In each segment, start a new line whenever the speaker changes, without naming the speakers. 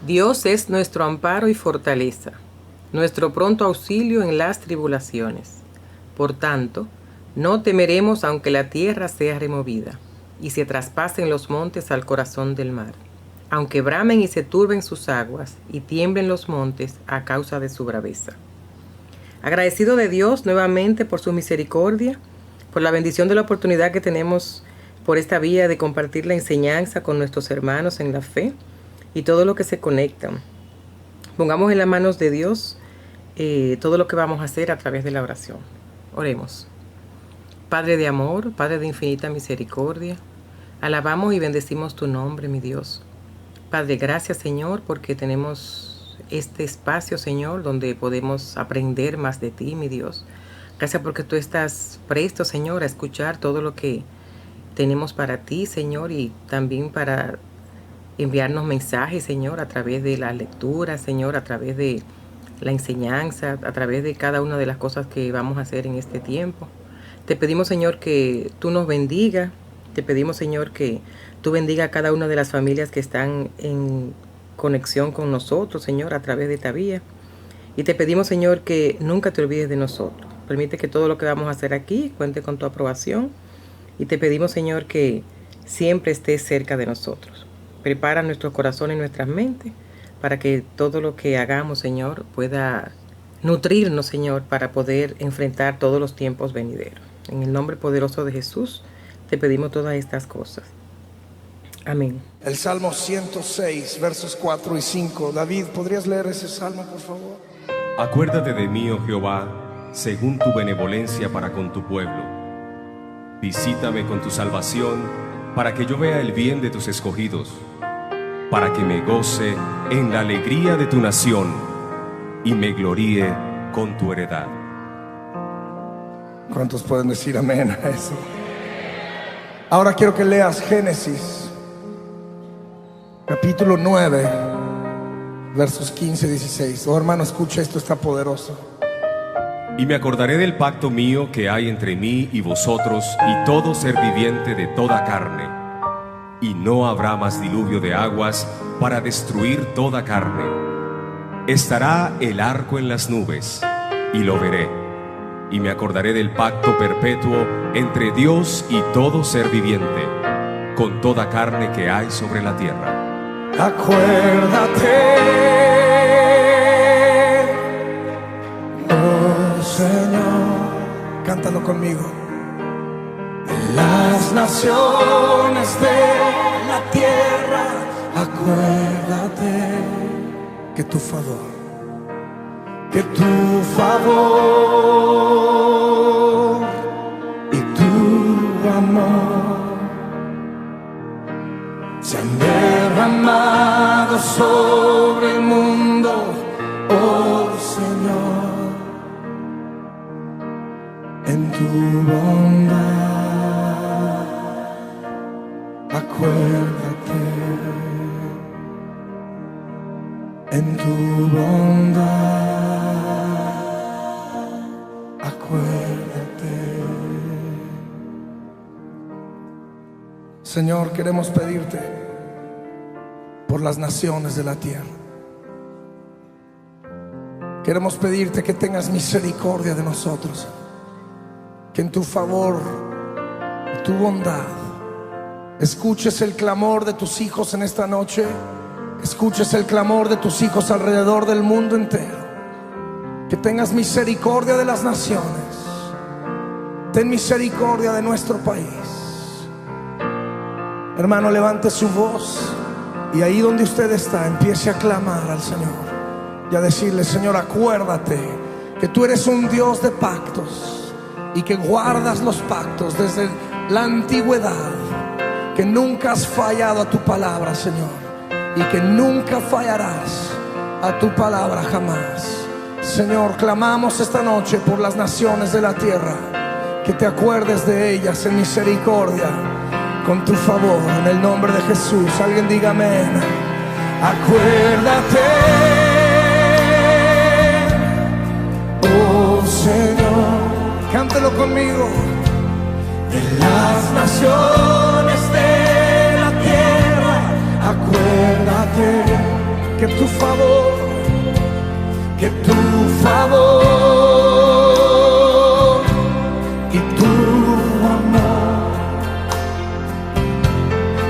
Dios es nuestro amparo y fortaleza, nuestro pronto auxilio en las tribulaciones. Por tanto, no temeremos aunque la tierra sea removida, y se traspasen los montes al corazón del mar, aunque bramen y se turben sus aguas, y tiemblen los montes a causa de su braveza. Agradecido de Dios nuevamente por su misericordia, por la bendición de la oportunidad que tenemos por esta vía de compartir la enseñanza con nuestros hermanos en la fe y todo lo que se conectan. Pongamos en las manos de Dios todo lo que vamos a hacer a través de la oración. Oremos. Padre de amor, Padre de infinita misericordia, alabamos y bendecimos tu nombre, mi Dios. Padre, gracias, Señor, porque tenemos este espacio, Señor, donde podemos aprender más de ti, mi Dios. Gracias porque tú estás presto, Señor, a escuchar todo lo que tenemos para ti, Señor, y también para enviarnos mensajes, Señor, a través de la lectura, Señor, a través de la enseñanza, a través de cada una de las cosas que vamos a hacer en este tiempo. Te pedimos, Señor, que tú nos bendiga. Te pedimos, Señor, que tú bendiga a cada una de las familias que están en conexión con nosotros, Señor, a través de esta vía. Y te pedimos, Señor, que nunca te olvides de nosotros. Permite que todo lo que vamos a hacer aquí cuente con tu aprobación. Y te pedimos, Señor, que siempre estés cerca de nosotros. Prepara nuestros corazones y nuestras mentes para que todo lo que hagamos, Señor, pueda nutrirnos, Señor, para poder enfrentar todos los tiempos venideros. En el nombre poderoso de Jesús, te pedimos todas estas cosas. Amén.
El Salmo 106, versos 4 y 5. David, ¿podrías leer ese salmo, por favor?
Acuérdate de mí, oh Jehová, según tu benevolencia para con tu pueblo. Visítame con tu salvación, para que yo vea el bien de tus escogidos, para que me goce en la alegría de tu nación y me gloríe con tu heredad.
¿Cuántos pueden decir amén a eso? Ahora quiero que leas Génesis, capítulo 9, versos 15 y 16. Oh, hermano, escucha, esto está poderoso.
Y me acordaré del pacto mío que hay entre mí y vosotros y todo ser viviente de toda carne. Y no habrá más diluvio de aguas para destruir toda carne. Estará el arco en las nubes, y lo veré. Y me acordaré del pacto perpetuo entre Dios y todo ser viviente, con toda carne que hay sobre la tierra.
Acuérdate, oh Señor, cántalo conmigo. Las naciones de la tierra, acuérdate que tu favor y tu amor se han derramado sobre el mundo, oh Señor, en tu bondad. Acuérdate, en tu bondad, acuérdate. Señor, queremos pedirte por las naciones de la tierra. Queremos pedirte que tengas misericordia de nosotros, que en tu favor y tu bondad escuches el clamor de tus hijos en esta noche. Escuches el clamor de tus hijos alrededor del mundo entero. Que tengas misericordia de las naciones. Ten misericordia de nuestro país. Hermano, levante su voz y ahí donde usted está empiece a clamar al Señor y a decirle: Señor, acuérdate que tú eres un Dios de pactos y que guardas los pactos desde la antigüedad, que nunca has fallado a tu palabra, Señor, y que nunca fallarás a tu palabra jamás. Señor, clamamos esta noche por las naciones de la tierra, que te acuerdes de ellas en misericordia, con tu favor, en el nombre de Jesús. Alguien diga amén. Acuérdate, oh Señor, cántelo conmigo, de las naciones de la tierra. Acuérdate que tu favor, y tu amor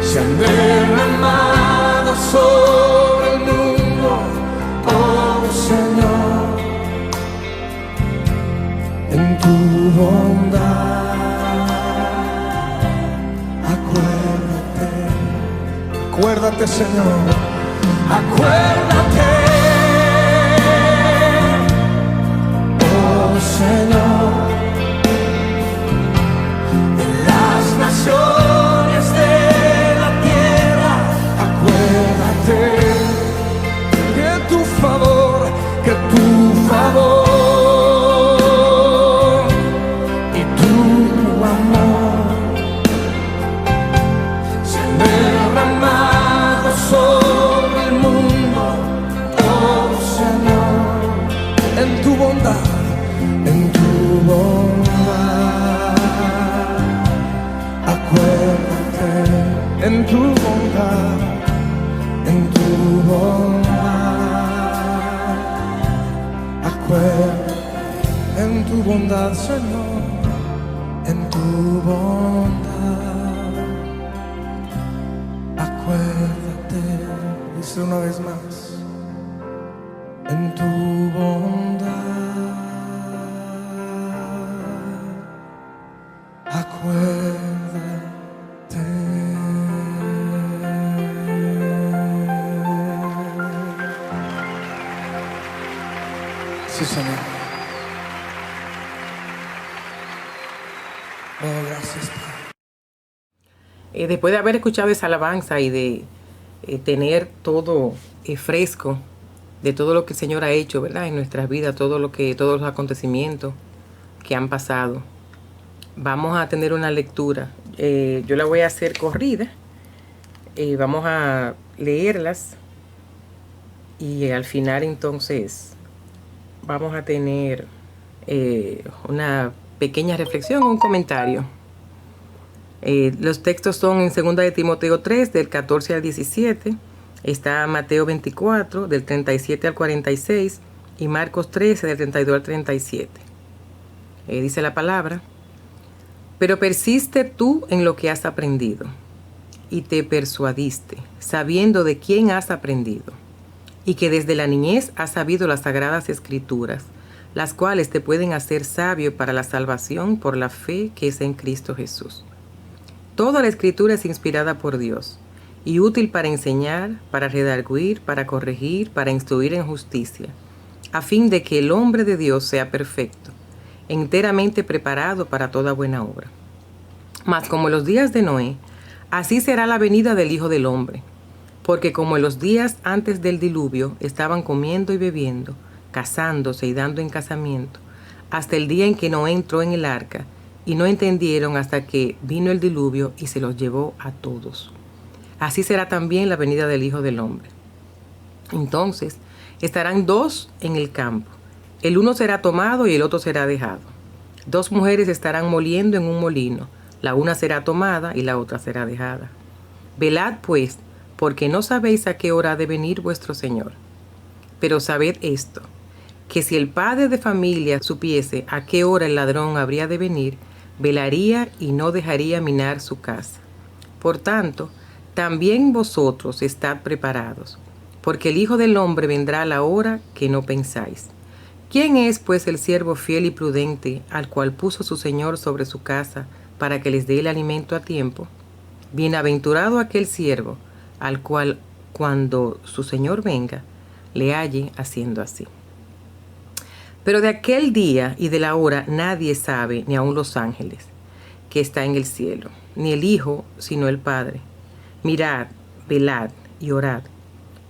se han derramado sobre el mundo, oh Señor, en tu bondad. Acuérdate, Señor, acuérdate, oh Señor, de las naciones de la tierra. Acuérdate que tu favor, y tu amor se han derramado sobre el mundo, oh Señor, en tu bondad, acuérdate, en tu bondad, acuérdate, en tu bondad, Señor, en tu bondad, acuérdate, dice una vez más, en tu bondad, acuérdate. Sí, Señor. Oh, gracias, Padre.
Después de haber escuchado esa alabanza y de tener todo fresco de todo lo que el Señor ha hecho, ¿verdad?, en nuestras vidas, todos los acontecimientos que han pasado, vamos a tener una lectura. Yo la voy a hacer corrida. Vamos a leerlas y al final entonces vamos a tener una pequeña reflexión o un comentario. Los textos son en 2 de Timoteo 3, del 14 al 17. Está Mateo 24, del 37 al 46. Y Marcos 13, del 32 al 37. Dice la palabra: pero persiste tú en lo que has aprendido, y te persuadiste, sabiendo de quién has aprendido, y que desde la niñez has sabido las sagradas escrituras, las cuales te pueden hacer sabio para la salvación por la fe que es en Cristo Jesús. Toda la escritura es inspirada por Dios, y útil para enseñar, para redarguir, para corregir, para instruir en justicia, a fin de que el hombre de Dios sea perfecto, enteramente preparado para toda buena obra. Mas como en los días de Noé, así será la venida del Hijo del Hombre. Porque como en los días antes del diluvio estaban comiendo y bebiendo, casándose y dando en casamiento, hasta el día en que Noé entró en el arca, y no entendieron hasta que vino el diluvio y se los llevó a todos. Así será también la venida del Hijo del Hombre. Entonces estarán dos en el campo, el uno será tomado y el otro será dejado. Dos mujeres estarán moliendo en un molino, la una será tomada y la otra será dejada. Velad pues, porque no sabéis a qué hora ha de venir vuestro Señor. Pero sabed esto, que si el padre de familia supiese a qué hora el ladrón habría de venir, velaría y no dejaría minar su casa. Por tanto, también vosotros estad preparados, porque el Hijo del Hombre vendrá a la hora que no pensáis. ¿Quién es, pues, el siervo fiel y prudente, al cual puso su Señor sobre su casa, para que les dé el alimento a tiempo? Bienaventurado aquel siervo, al cual, cuando su Señor venga, le halle haciendo así. Pero de aquel día y de la hora nadie sabe, ni aun los ángeles, que está en el cielo, ni el Hijo, sino el Padre. Mirad, velad y orad,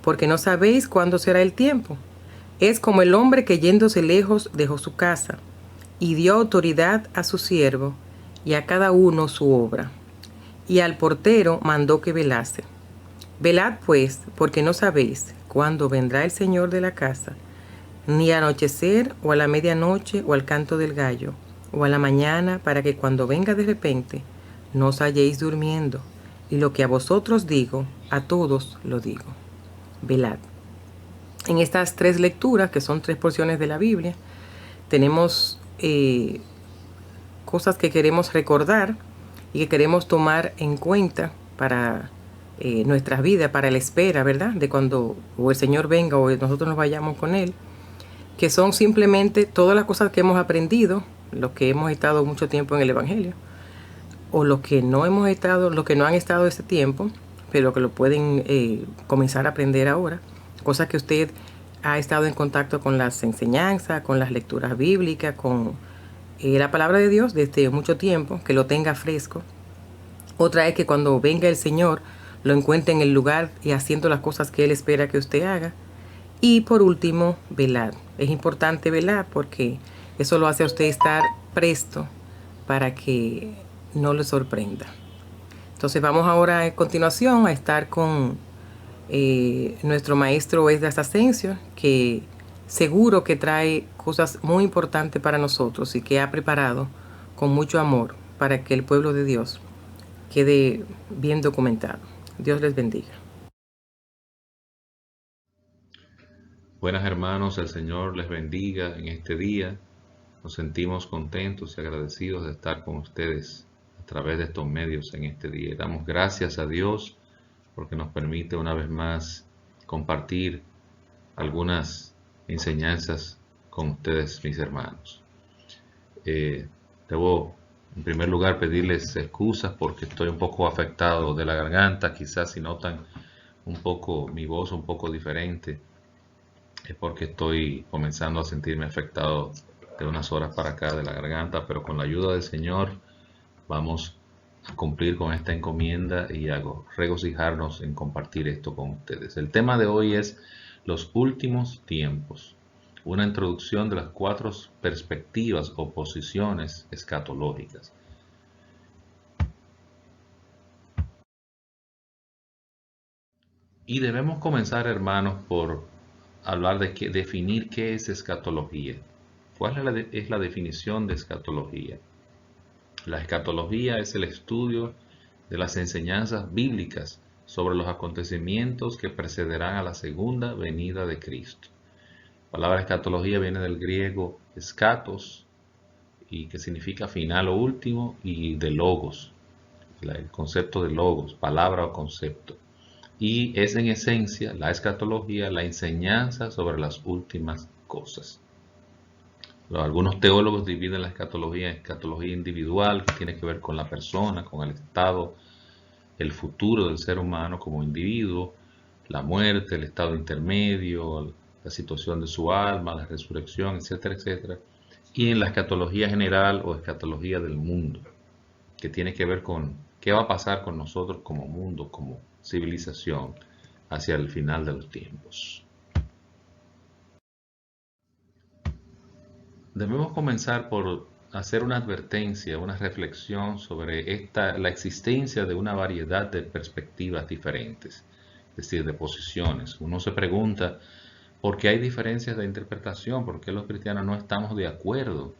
porque no sabéis cuándo será el tiempo. Es como el hombre que yéndose lejos dejó su casa, y dio autoridad a su siervo, y a cada uno su obra. Y al portero mandó que velase. Velad pues, porque no sabéis cuándo vendrá el Señor de la casa, ni al anochecer, o a la medianoche, o al canto del gallo, o a la mañana, para que cuando venga de repente, no os halléis durmiendo. Y lo que a vosotros digo, a todos lo digo. Velad. En estas 3 lecturas, que son 3 porciones de la Biblia, tenemos cosas que queremos recordar y que queremos tomar en cuenta para nuestras vidas, para la espera, ¿verdad? De cuando o el Señor venga o nosotros nos vayamos con Él, que son simplemente todas las cosas que hemos aprendido, los que hemos estado mucho tiempo en el Evangelio, o los que no hemos estado, los que no han estado ese tiempo, pero que lo pueden comenzar a aprender ahora, cosas que usted ha estado en contacto con las enseñanzas, con las lecturas bíblicas, con la palabra de Dios desde mucho tiempo, que lo tenga fresco. Otra es que cuando venga el Señor lo encuentre en el lugar y haciendo las cosas que Él espera que usted haga. Y por último, velar. Es importante velar porque eso lo hace a usted estar presto para que no le sorprenda. Entonces vamos ahora a continuación a estar con nuestro maestro Esdras Asensio, que seguro que trae cosas muy importantes para nosotros y que ha preparado con mucho amor para que el pueblo de Dios quede bien documentado. Dios les bendiga.
Buenas hermanos, el Señor les bendiga en este día. Nos sentimos contentos y agradecidos de estar con ustedes a través de estos medios en este día. Damos gracias a Dios porque nos permite una vez más compartir algunas enseñanzas con ustedes, mis hermanos. Debo en primer lugar pedirles excusas porque estoy un poco afectado de la garganta. Quizás si notan un poco mi voz un poco diferente, es porque estoy comenzando a sentirme afectado de unas horas para acá de la garganta, pero con la ayuda del Señor vamos a cumplir con esta encomienda y a regocijarnos en compartir esto con ustedes. El tema de hoy es los últimos tiempos, una introducción de las 4 perspectivas o posiciones escatológicas. Y debemos comenzar, hermanos, por hablar de definir qué es escatología. ¿Cuál es la definición de escatología? La escatología es el estudio de las enseñanzas bíblicas sobre los acontecimientos que precederán a la segunda venida de Cristo. La palabra escatología viene del griego eschatos, y que significa final o último, y de logos, el concepto de logos, palabra o concepto. Y es en esencia la escatología, la enseñanza sobre las últimas cosas. Algunos teólogos dividen la escatología en escatología individual, que tiene que ver con la persona, con el estado, el futuro del ser humano como individuo, la muerte, el estado intermedio, la situación de su alma, la resurrección, etcétera, etcétera. Y en la escatología general o escatología del mundo, que tiene que ver con qué va a pasar con nosotros como mundo, como civilización, hacia el final de los tiempos. Debemos comenzar por hacer una advertencia, una reflexión sobre la existencia de una variedad de perspectivas diferentes, es decir, de posiciones. Uno se pregunta por qué hay diferencias de interpretación, por qué los cristianos no estamos de acuerdo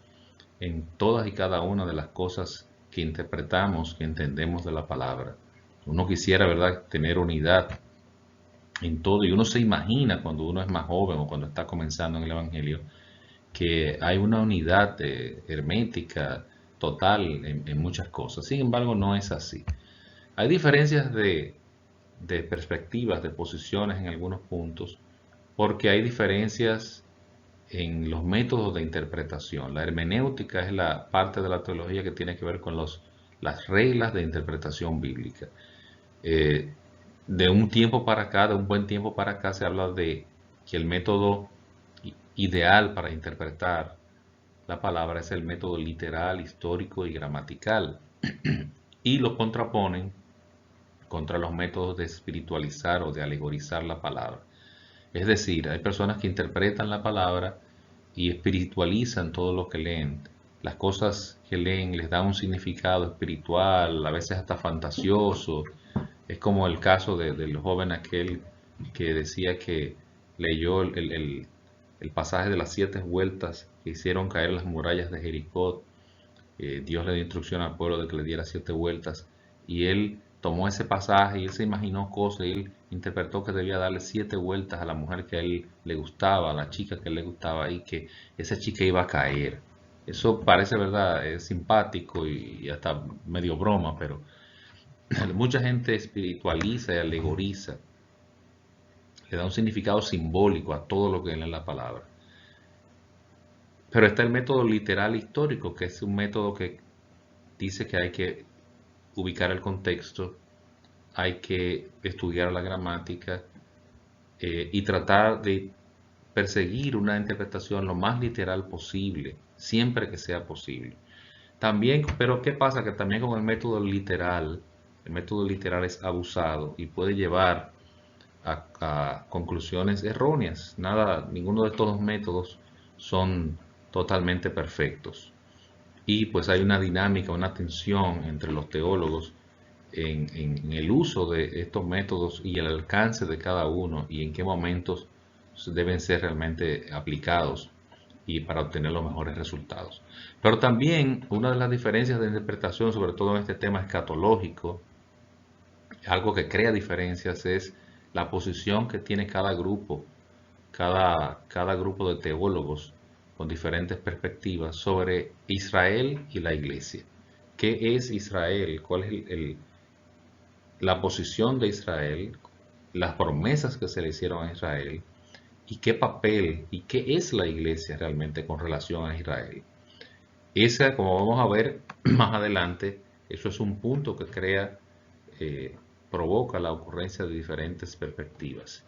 en todas y cada una de las cosas que interpretamos, que entendemos de la palabra. Uno quisiera, ¿verdad?, tener unidad en todo, y uno se imagina cuando uno es más joven o cuando está comenzando en el Evangelio que hay una unidad hermética total en muchas cosas. Sin embargo, no es así. Hay diferencias de perspectivas, de posiciones en algunos puntos, porque hay diferencias en los métodos de interpretación. La hermenéutica es la parte de la teología que tiene que ver con las reglas de interpretación bíblica. De un tiempo para acá, de un buen tiempo para acá, se habla de que el método ideal para interpretar la palabra es el método literal, histórico y gramatical, y lo contraponen contra los métodos de espiritualizar o de alegorizar la palabra. Es decir, hay personas que interpretan la palabra y espiritualizan todo lo que leen. Las cosas que leen les dan un significado espiritual, a veces hasta fantasioso. Es como el caso del joven aquel que decía que leyó el pasaje de las 7 vueltas que hicieron caer las murallas de Jericó. Dios le dio instrucción al pueblo de que le diera 7 vueltas, y él tomó ese pasaje y él se imaginó cosas y él interpretó que debía darle 7 vueltas a la mujer que a él le gustaba, a la chica que a él le gustaba y que esa chica iba a caer. Eso parece, ¿verdad? Es simpático y hasta medio broma, pero mucha gente espiritualiza y alegoriza, le da un significado simbólico a todo lo que lee en la palabra. Pero está el método literal histórico, que es un método que dice que hay que ubicar el contexto, hay que estudiar la gramática y tratar de perseguir una interpretación lo más literal posible, siempre que sea posible. También, pero ¿qué pasa? Que también con el método literal es abusado y puede llevar a conclusiones erróneas. Ninguno de estos dos métodos son totalmente perfectos. Y pues hay una dinámica, una tensión entre los teólogos en el uso de estos métodos y el alcance de cada uno y en qué momentos deben ser realmente aplicados y para obtener los mejores resultados. Pero también una de las diferencias de interpretación, sobre todo en este tema escatológico, algo que crea diferencias es la posición que tiene cada grupo de teólogos con diferentes perspectivas sobre Israel y la iglesia. ¿Qué es Israel? ¿Cuál es la posición de Israel? Las promesas que se le hicieron a Israel y qué papel y qué es la iglesia realmente con relación a Israel. Esa, como vamos a ver más adelante, eso es un punto que provoca la ocurrencia de diferentes perspectivas.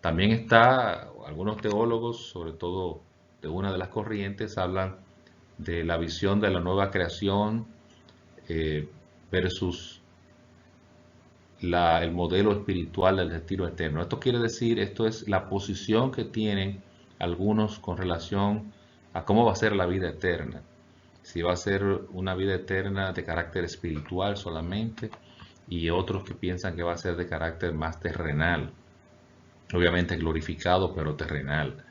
También algunos teólogos, sobre todo de una de las corrientes, hablan de la visión de la nueva creación versus el modelo espiritual del retiro eterno. Esto es la posición que tienen algunos con relación a cómo va a ser la vida eterna. Si va a ser una vida eterna de carácter espiritual solamente y otros que piensan que va a ser de carácter más terrenal. Obviamente glorificado, pero terrenal.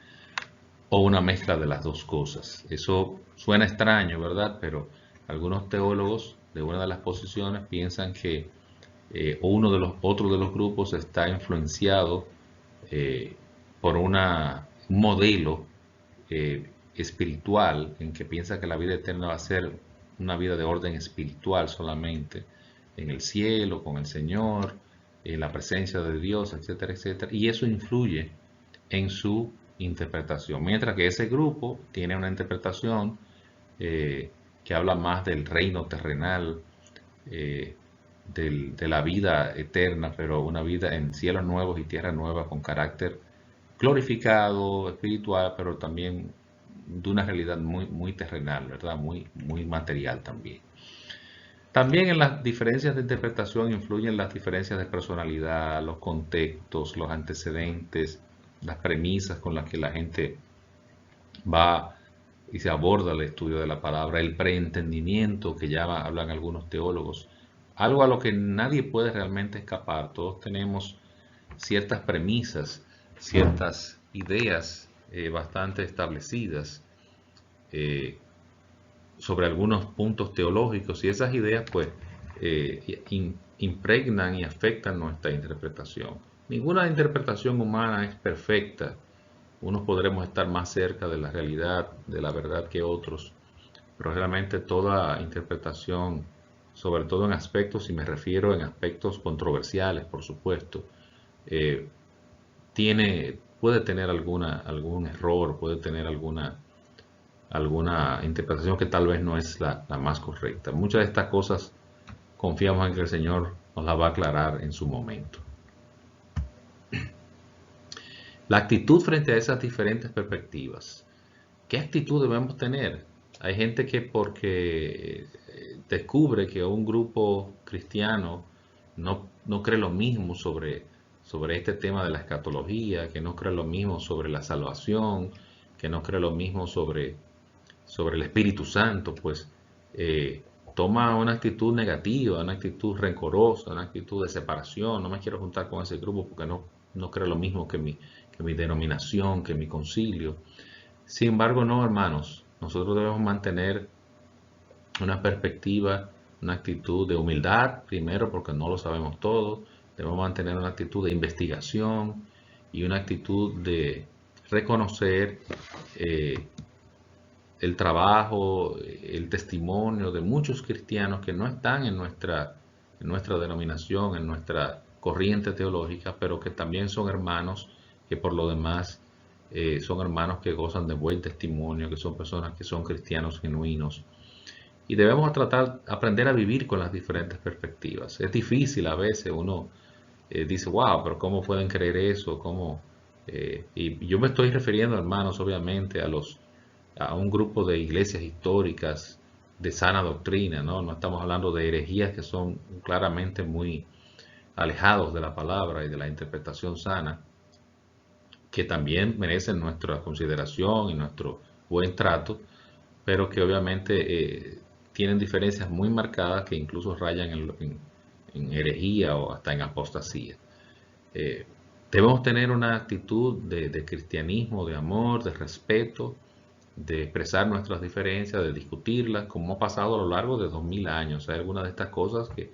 O una mezcla de las dos cosas. Eso suena extraño, ¿verdad? Pero algunos teólogos de una de las posiciones piensan que otro de los grupos está influenciado por un modelo espiritual en que piensa que la vida eterna va a ser una vida de orden espiritual solamente, en el cielo, con el Señor, en la presencia de Dios, etcétera, etcétera. Y eso influye en su interpretación. Mientras que ese grupo tiene una interpretación que habla más del reino terrenal, de la vida eterna, pero una vida en cielos nuevos y tierra nueva con carácter glorificado, espiritual, pero también de una realidad muy, muy terrenal, ¿verdad? Muy, muy material también. También en las diferencias de interpretación influyen las diferencias de personalidad, los contextos, los antecedentes, las premisas con las que la gente va y se aborda el estudio de la palabra, el preentendimiento que ya hablan algunos teólogos, algo a lo que nadie puede realmente escapar. Todos tenemos ciertas premisas, ciertas ideas bastante establecidas sobre algunos puntos teológicos y esas ideas pues impregnan y afectan nuestra interpretación. Ninguna interpretación humana es perfecta. Unos podremos estar más cerca de la realidad, de la verdad que otros, pero realmente toda interpretación, sobre todo en aspectos, y me refiero en aspectos controversiales, por supuesto, puede tener algún error, puede tener alguna interpretación que tal vez no es la más correcta. Muchas de estas cosas confiamos en que el Señor nos las va a aclarar en su momento. La actitud frente a esas diferentes perspectivas. ¿Qué actitud debemos tener? Hay gente que porque descubre que un grupo cristiano no cree lo mismo sobre este tema de la escatología, que no cree lo mismo sobre la salvación, que no cree lo mismo sobre el Espíritu Santo, pues toma una actitud negativa, una actitud rencorosa, una actitud de separación. No me quiero juntar con ese grupo porque no cree lo mismo que mi denominación, que mi concilio. Sin embargo, no, hermanos, nosotros debemos mantener una perspectiva una actitud de humildad, primero porque no lo sabemos todo, debemos mantener una actitud de investigación y una actitud de reconocer el trabajo, el testimonio de muchos cristianos que no están en nuestra denominación, en nuestra corriente teológica, pero que también son hermanos, que por lo demás son hermanos que gozan de buen testimonio, que son personas que son cristianos genuinos. Y debemos aprender a vivir con las diferentes perspectivas. Es difícil a veces, uno dice, wow, pero ¿cómo pueden creer eso? Y yo me estoy refiriendo, hermanos, obviamente, a un grupo de iglesias históricas de sana doctrina, ¿no? No estamos hablando de herejías que son claramente muy alejados de la palabra y de la interpretación sana, que también merecen nuestra consideración y nuestro buen trato, pero que obviamente tienen diferencias muy marcadas que incluso rayan en herejía o hasta en apostasía. Debemos tener una actitud de cristianismo, de amor, de respeto, de expresar nuestras diferencias, de discutirlas, como ha pasado a lo largo de 2000 años. Hay algunas de estas cosas que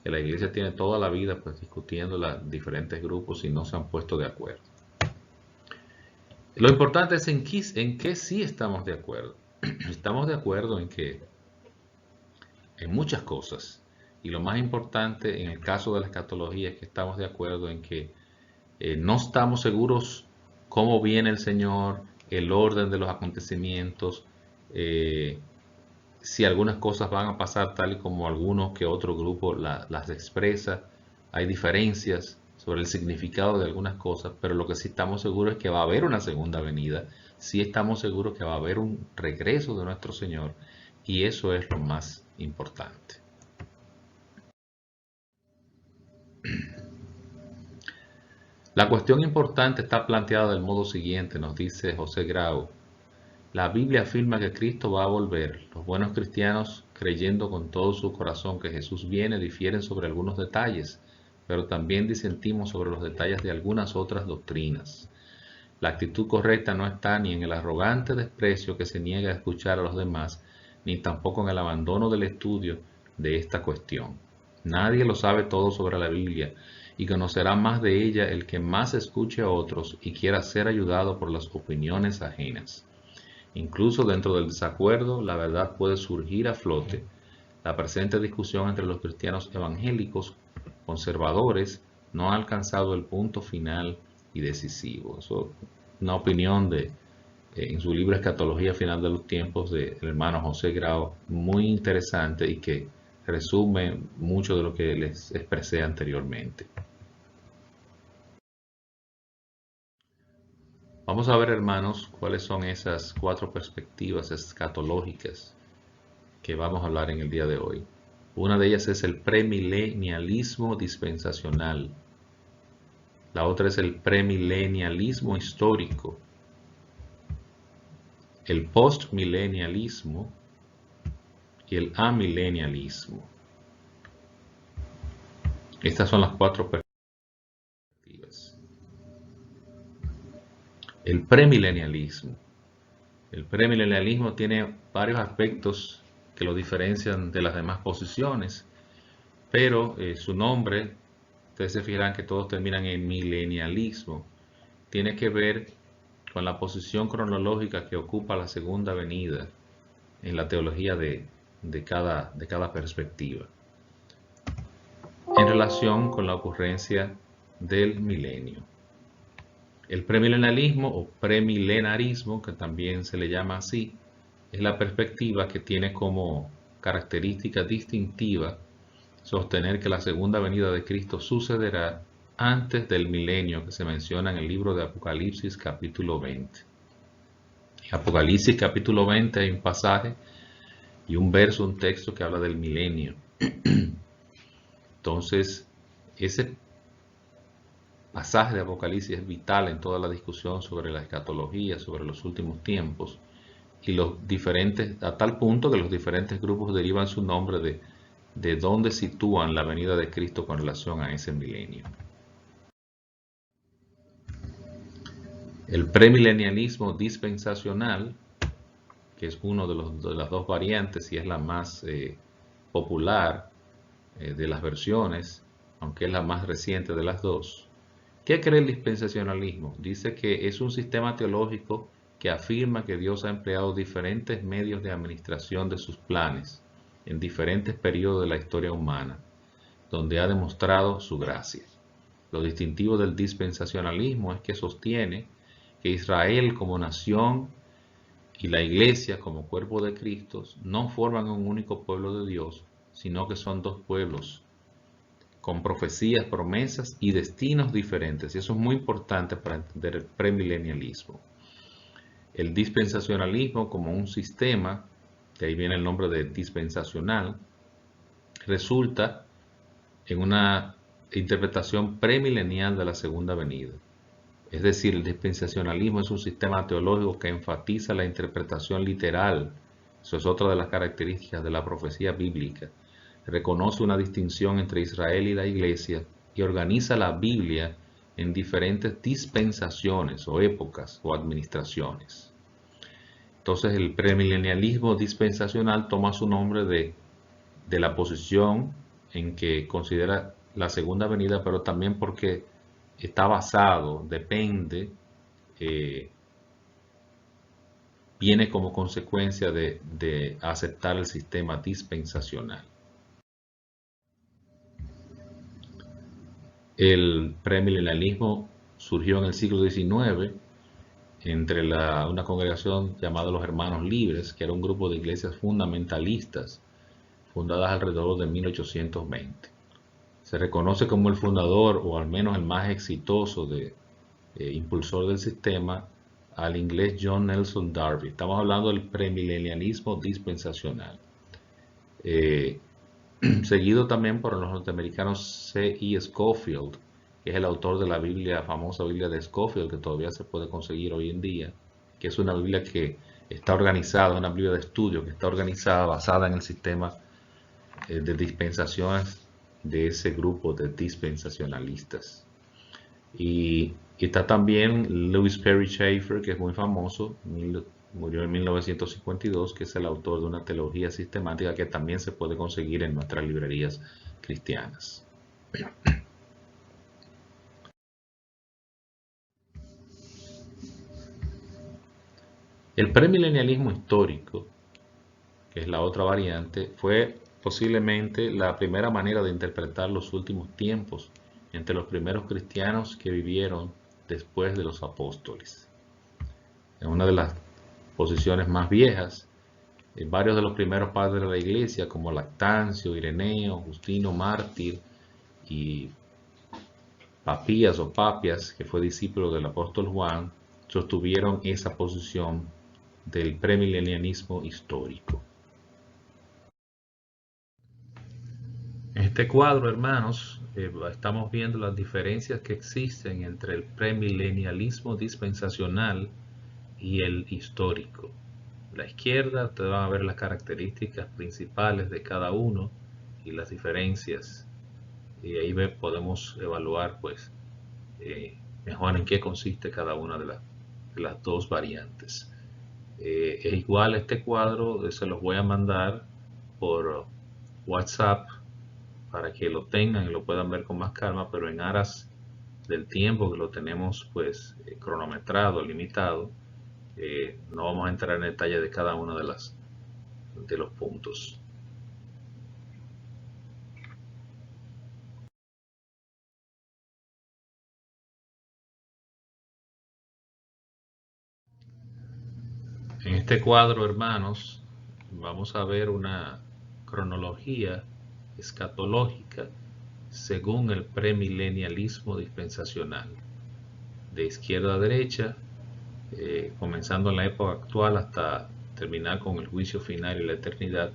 la iglesia tiene toda la vida pues discutiendo los diferentes grupos y no se han puesto de acuerdo. Lo importante es en qué sí estamos de acuerdo. Estamos de acuerdo en muchas cosas. Y lo más importante en el caso de la escatología es que estamos de acuerdo en que no estamos seguros cómo viene el Señor, el orden de los acontecimientos, si algunas cosas van a pasar tal y como algunos que otro grupo las expresa. Hay diferencias sobre el significado de algunas cosas, pero lo que sí estamos seguros es que va a haber una segunda venida. Sí estamos seguros que va a haber un regreso de nuestro Señor, y eso es lo más importante. La cuestión importante está planteada del modo siguiente, nos dice José Grau. La Biblia afirma que Cristo va a volver. Los buenos cristianos, creyendo con todo su corazón que Jesús viene, difieren sobre algunos detalles, pero también disentimos sobre los detalles de algunas otras doctrinas. La actitud correcta no está ni en el arrogante desprecio que se niega a escuchar a los demás, ni tampoco en el abandono del estudio de esta cuestión. Nadie lo sabe todo sobre la Biblia, y conocerá más de ella el que más escuche a otros y quiera ser ayudado por las opiniones ajenas. Incluso dentro del desacuerdo, la verdad puede surgir a flote. La presente discusión entre los cristianos evangélicos conservadores no ha alcanzado el punto final y decisivo. Eso es una opinión en su libro Escatología Final de los Tiempos del hermano José Grau, muy interesante y que resume mucho de lo que les expresé anteriormente. Vamos a ver, hermanos, cuáles son esas 4 perspectivas escatológicas que vamos a hablar en el día de hoy. Una de ellas es el premilenialismo dispensacional. La otra es el premilenialismo histórico. El postmilenialismo y el amilenialismo. Estas son las 4 perspectivas. El premilenialismo. El premilenialismo tiene varios aspectos que lo diferencian de las demás posiciones, pero su nombre, ustedes se fijarán que todos terminan en milenialismo, tiene que ver con la posición cronológica que ocupa la segunda venida en la teología de cada perspectiva, en relación con la ocurrencia del milenio. El premilenialismo o premilenarismo, que también se le llama así, es la perspectiva que tiene como característica distintiva sostener que la segunda venida de Cristo sucederá antes del milenio que se menciona en el libro de Apocalipsis capítulo 20. En Apocalipsis capítulo 20 hay un pasaje y un verso, un texto que habla del milenio. Entonces, ese pasaje de Apocalipsis es vital en toda la discusión sobre la escatología, sobre los últimos tiempos, y a tal punto que los diferentes grupos derivan su nombre de dónde sitúan la venida de Cristo con relación a ese milenio. El premilenialismo dispensacional, que es uno de las 2 variantes y es la más popular de las versiones, aunque es la más reciente de las dos. ¿Qué cree el dispensacionalismo? Dice que es un sistema teológico que afirma que Dios ha empleado diferentes medios de administración de sus planes en diferentes periodos de la historia humana, donde ha demostrado su gracia. Lo distintivo del dispensacionalismo es que sostiene que Israel como nación y la Iglesia como cuerpo de Cristo no forman un único pueblo de Dios, sino que son dos pueblos con profecías, promesas y destinos diferentes. Y eso es muy importante para entender el premilenialismo. El dispensacionalismo como un sistema, de ahí viene el nombre de dispensacional, resulta en una interpretación premilenial de la segunda venida. Es decir, el dispensacionalismo es un sistema teológico que enfatiza la interpretación literal. Eso es otra de las características de la profecía bíblica. Reconoce una distinción entre Israel y la Iglesia y organiza la Biblia en diferentes dispensaciones o épocas o administraciones. Entonces el premilenialismo dispensacional toma su nombre de la posición en que considera la segunda venida, pero también porque está basado, depende, viene como consecuencia de aceptar el sistema dispensacional. El premilenialismo surgió en el siglo XIX entre una congregación llamada los Hermanos Libres, que era un grupo de iglesias fundamentalistas fundadas alrededor de 1820. Se reconoce como el fundador, o al menos el más exitoso impulsor del sistema, al inglés John Nelson Darby. Estamos hablando del premilenialismo dispensacional. Seguido también por los norteamericanos C.E. Scofield, que es el autor de la famosa Biblia de Scofield, que todavía se puede conseguir hoy en día, que es una Biblia que está organizada, una Biblia de estudio que está organizada, basada en el sistema de dispensaciones de ese grupo de dispensacionalistas. Y está también Lewis Perry Schaeffer, que es muy famoso, murió en 1952, que es el autor de una teología sistemática que también se puede conseguir en nuestras librerías cristianas. El premilenialismo histórico, que es la otra variante, fue posiblemente la primera manera de interpretar los últimos tiempos entre los primeros cristianos que vivieron después de los apóstoles. En una de las posiciones más viejas, varios de los primeros padres de la iglesia, como Lactancio, Ireneo, Justino Mártir y Papías o Papias, que fue discípulo del apóstol Juan, sostuvieron esa posición del premilenialismo histórico. En este cuadro, hermanos, estamos viendo las diferencias que existen entre el premilenialismo dispensacional y el histórico. A la izquierda ustedes van a ver las características principales de cada uno y las diferencias, y ahí podemos evaluar pues mejor en qué consiste cada una de las dos variantes. Es igual este cuadro, se los voy a mandar por WhatsApp para que lo tengan y lo puedan ver con más calma, pero en aras del tiempo que lo tenemos pues cronometrado, limitado, no vamos a entrar en detalle de cada uno de los puntos. En este cuadro, hermanos, vamos a ver una cronología escatológica según el premilenialismo dispensacional. De izquierda a derecha, comenzando en la época actual hasta terminar con el juicio final y la eternidad,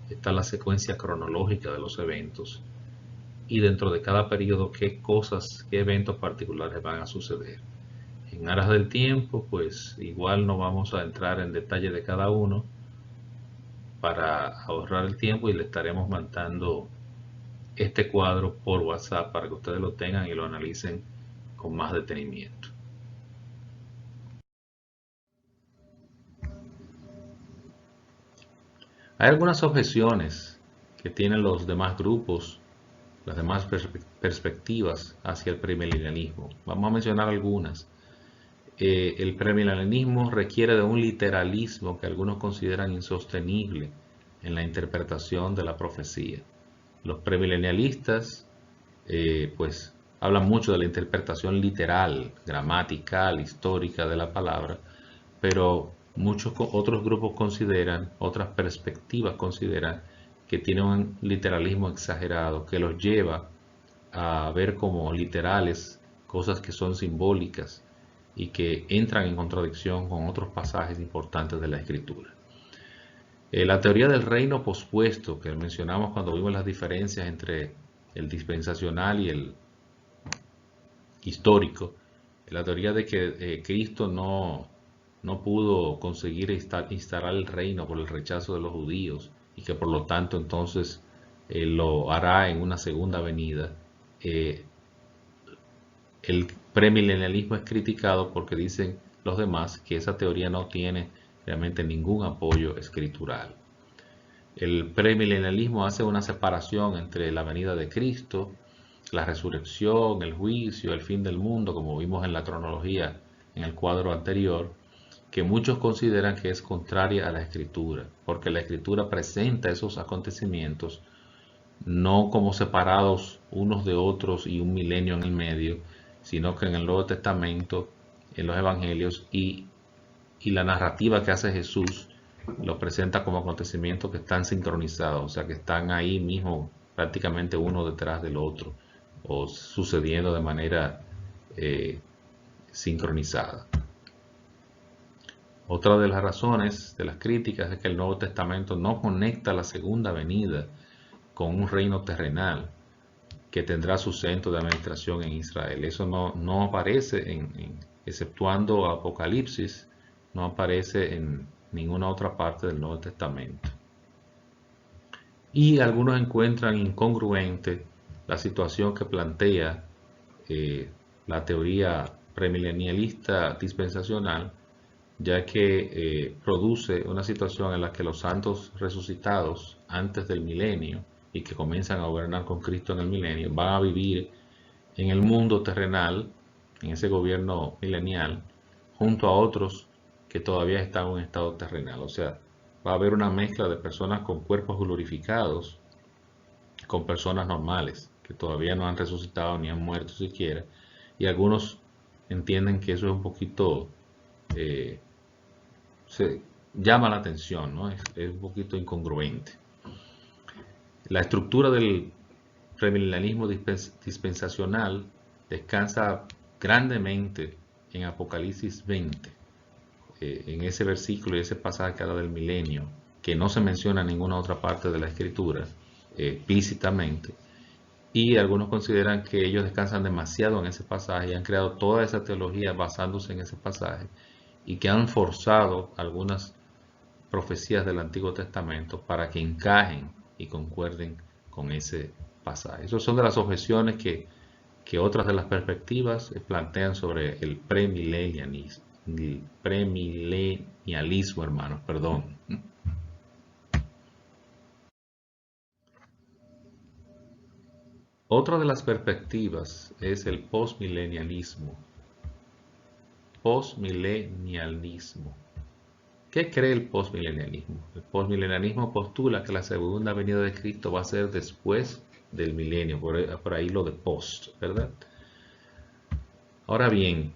está la secuencia cronológica de los eventos. Y dentro de cada periodo, qué eventos particulares van a suceder. En aras del tiempo, pues igual no vamos a entrar en detalle de cada uno para ahorrar el tiempo, y le estaremos mandando este cuadro por WhatsApp para que ustedes lo tengan y lo analicen con más detenimiento. Hay algunas objeciones que tienen los demás grupos, las demás perspectivas hacia el premilenialismo. Vamos a mencionar algunas. El premilenialismo requiere de un literalismo que algunos consideran insostenible en la interpretación de la profecía. Los premilenialistas pues hablan mucho de la interpretación literal, gramatical, histórica de la palabra, pero muchos otros grupos consideran, otras perspectivas consideran que tiene un literalismo exagerado que los lleva a ver como literales cosas que son simbólicas y que entran en contradicción con otros pasajes importantes de la Escritura. La teoría del reino pospuesto, que mencionamos cuando vimos las diferencias entre el dispensacional y el histórico, la teoría de que Cristo no pudo conseguir instalar el reino por el rechazo de los judíos y que por lo tanto entonces lo hará en una segunda venida. El premilenialismo es criticado porque dicen los demás que esa teoría no tiene realmente ningún apoyo escritural. El premilenialismo hace una separación entre la venida de Cristo, la resurrección, el juicio, el fin del mundo, como vimos en la cronología en el cuadro anterior, que muchos consideran que es contraria a la Escritura, porque la Escritura presenta esos acontecimientos no como separados unos de otros y un milenio en el medio, sino que en el Nuevo Testamento, en los Evangelios y la narrativa que hace Jesús lo presenta como acontecimientos que están sincronizados, o sea que están ahí mismo prácticamente uno detrás del otro o sucediendo de manera sincronizada. Otra de las razones de las críticas es que el Nuevo Testamento no conecta la segunda venida con un reino terrenal que tendrá su centro de administración en Israel. Eso no aparece, exceptuando Apocalipsis, no aparece en ninguna otra parte del Nuevo Testamento. Y algunos encuentran incongruente la situación que plantea la teoría premilenialista dispensacional, ya que produce una situación en la que los santos resucitados antes del milenio y que comienzan a gobernar con Cristo en el milenio, van a vivir en el mundo terrenal, en ese gobierno milenial, junto a otros que todavía están en un estado terrenal. O sea, va a haber una mezcla de personas con cuerpos glorificados, con personas normales, que todavía no han resucitado ni han muerto siquiera, y algunos entienden que eso es un poquito, se llama la atención, ¿no? Es un poquito incongruente. La estructura del premilenialismo dispensacional descansa grandemente en Apocalipsis 20, en ese versículo y ese pasaje que habla del milenio, que no se menciona en ninguna otra parte de la Escritura explícitamente, y algunos consideran que ellos descansan demasiado en ese pasaje y han creado toda esa teología basándose en ese pasaje y que han forzado algunas profecías del Antiguo Testamento para que encajen y concuerden con ese pasaje. Esas son de las objeciones que otras de las perspectivas plantean sobre el premilenialismo, hermanos, perdón. Otra de las perspectivas es el postmilenialismo. Postmilenialismo. ¿Qué cree el postmilenialismo? El postmilenialismo postula que la segunda venida de Cristo va a ser después del milenio, por ahí lo de post, ¿verdad? Ahora bien,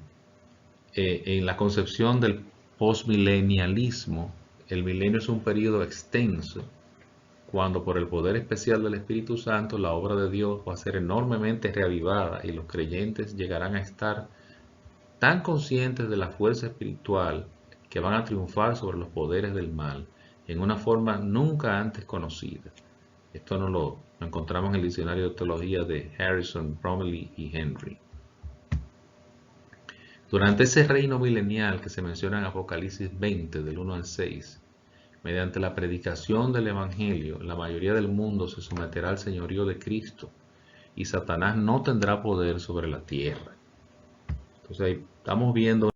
en la concepción del postmilenialismo, el milenio es un periodo extenso, cuando por el poder especial del Espíritu Santo la obra de Dios va a ser enormemente reavivada y los creyentes llegarán a estar tan conscientes de la fuerza espiritual que van a triunfar sobre los poderes del mal en una forma nunca antes conocida. Esto no lo encontramos en el diccionario de teología de Harrison, Bromley y Henry. Durante ese reino milenial que se menciona en Apocalipsis 20, del 1 al 6, mediante la predicación del Evangelio, la mayoría del mundo se someterá al señorío de Cristo y Satanás no tendrá poder sobre la tierra. Entonces ahí estamos viendo una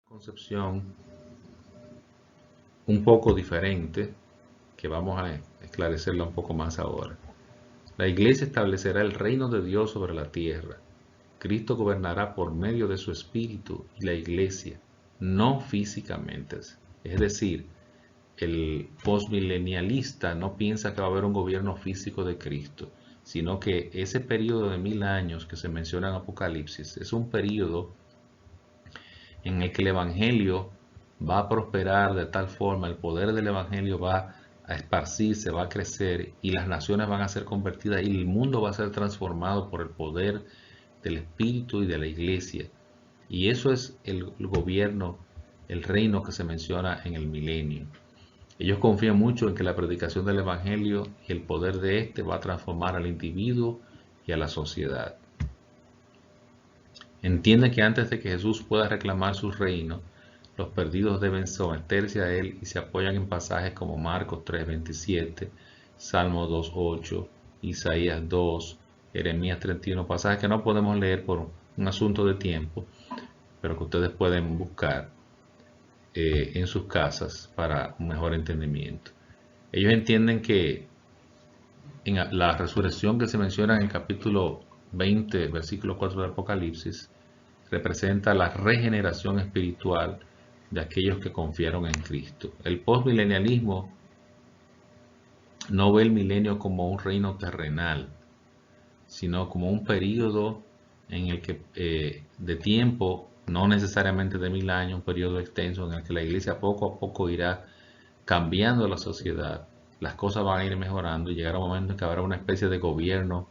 concepción un poco diferente que vamos a esclarecerla un poco más ahora. La iglesia establecerá el reino de Dios sobre la tierra. Cristo gobernará por medio de su espíritu y la iglesia, no físicamente. Es decir, el postmilenialista no piensa que va a haber un gobierno físico de Cristo, sino que ese periodo de 1000 años que se menciona en Apocalipsis es un periodo en el que el evangelio va a prosperar de tal forma, el poder del evangelio va a esparcirse, va a crecer y las naciones van a ser convertidas y el mundo va a ser transformado por el poder del Espíritu y de la iglesia. Y eso es el gobierno, el reino que se menciona en el milenio. Ellos confían mucho en que la predicación del evangelio y el poder de éste va a transformar al individuo y a la sociedad. Entienden que antes de que Jesús pueda reclamar su reino, los perdidos deben someterse a él y se apoyan en pasajes como Marcos 3:27, Salmo 2:8, Isaías 2, Jeremías 31, pasajes que no podemos leer por un asunto de tiempo, pero que ustedes pueden buscar en sus casas para un mejor entendimiento. Ellos entienden que en la resurrección que se menciona en el capítulo 20, versículo 4 de Apocalipsis, representa la regeneración espiritual de aquellos que confiaron en Cristo. El postmilenialismo no ve el milenio como un reino terrenal, sino como un periodo en el que de tiempo, no necesariamente de 1000 años, un periodo extenso en el que la iglesia poco a poco irá cambiando la sociedad, las cosas van a ir mejorando y llegará un momento en que habrá una especie de gobierno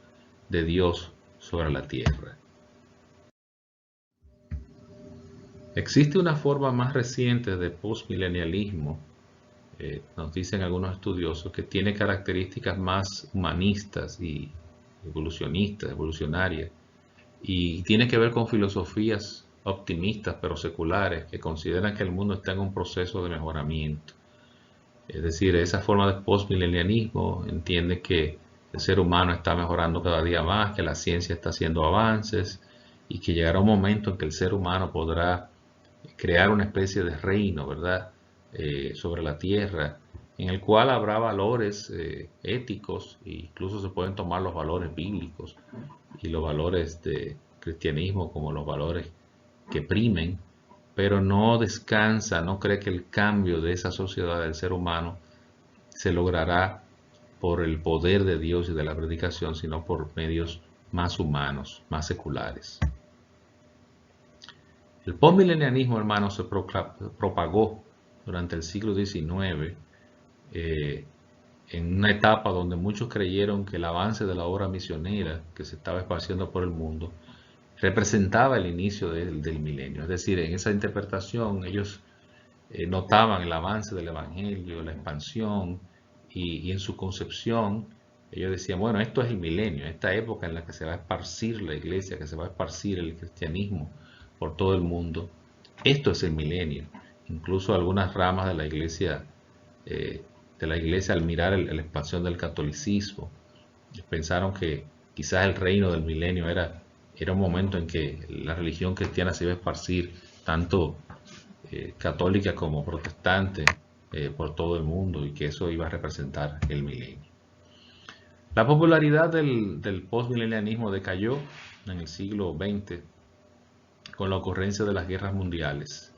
de Dios sobre la tierra. Existe una forma más reciente de postmilenialismo, nos dicen algunos estudiosos, que tiene características más humanistas y evolucionarias, y tiene que ver con filosofías optimistas pero seculares que consideran que el mundo está en un proceso de mejoramiento. Es decir, esa forma de postmilenialismo entiende que el ser humano está mejorando cada día más, que la ciencia está haciendo avances y que llegará un momento en que el ser humano podrá crear una especie de reino, ¿verdad?, sobre la tierra, en el cual habrá valores éticos e incluso se pueden tomar los valores bíblicos y los valores de cristianismo como los valores que primen, pero no descansa, no cree que el cambio de esa sociedad del ser humano se logrará por el poder de Dios y de la predicación, sino por medios más humanos, más seculares. El postmilenialismo, hermanos, se propagó durante el siglo XIX en una etapa donde muchos creyeron que el avance de la obra misionera que se estaba esparciendo por el mundo representaba el inicio del milenio. Es decir, en esa interpretación ellos notaban el avance del evangelio, la expansión y en su concepción ellos decían, bueno, esto es el milenio, esta época en la que se va a esparcir la iglesia, que se va a esparcir el cristianismo por todo el mundo. Esto es el milenio. Incluso algunas ramas de la iglesia al mirar la expansión del catolicismo, pensaron que quizás el reino del milenio era un momento en que la religión cristiana se iba a esparcir, tanto católica como protestante, por todo el mundo, y que eso iba a representar el milenio. La popularidad del postmilenialismo decayó en el siglo XX con la ocurrencia de las guerras mundiales,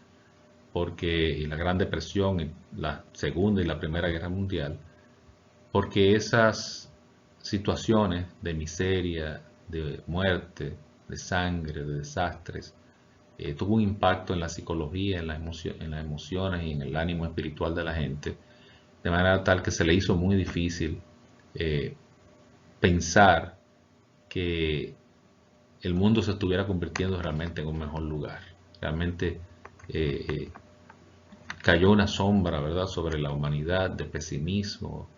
y la Gran Depresión, la Segunda y la Primera Guerra Mundial, porque esas situaciones de miseria, de muerte, de sangre, de desastres, tuvo un impacto en la psicología, en las emociones y en el ánimo espiritual de la gente, de manera tal que se le hizo muy difícil pensar que el mundo se estuviera convirtiendo realmente en un mejor lugar. Realmente cayó una sombra, ¿verdad?, sobre la humanidad, de pesimismo,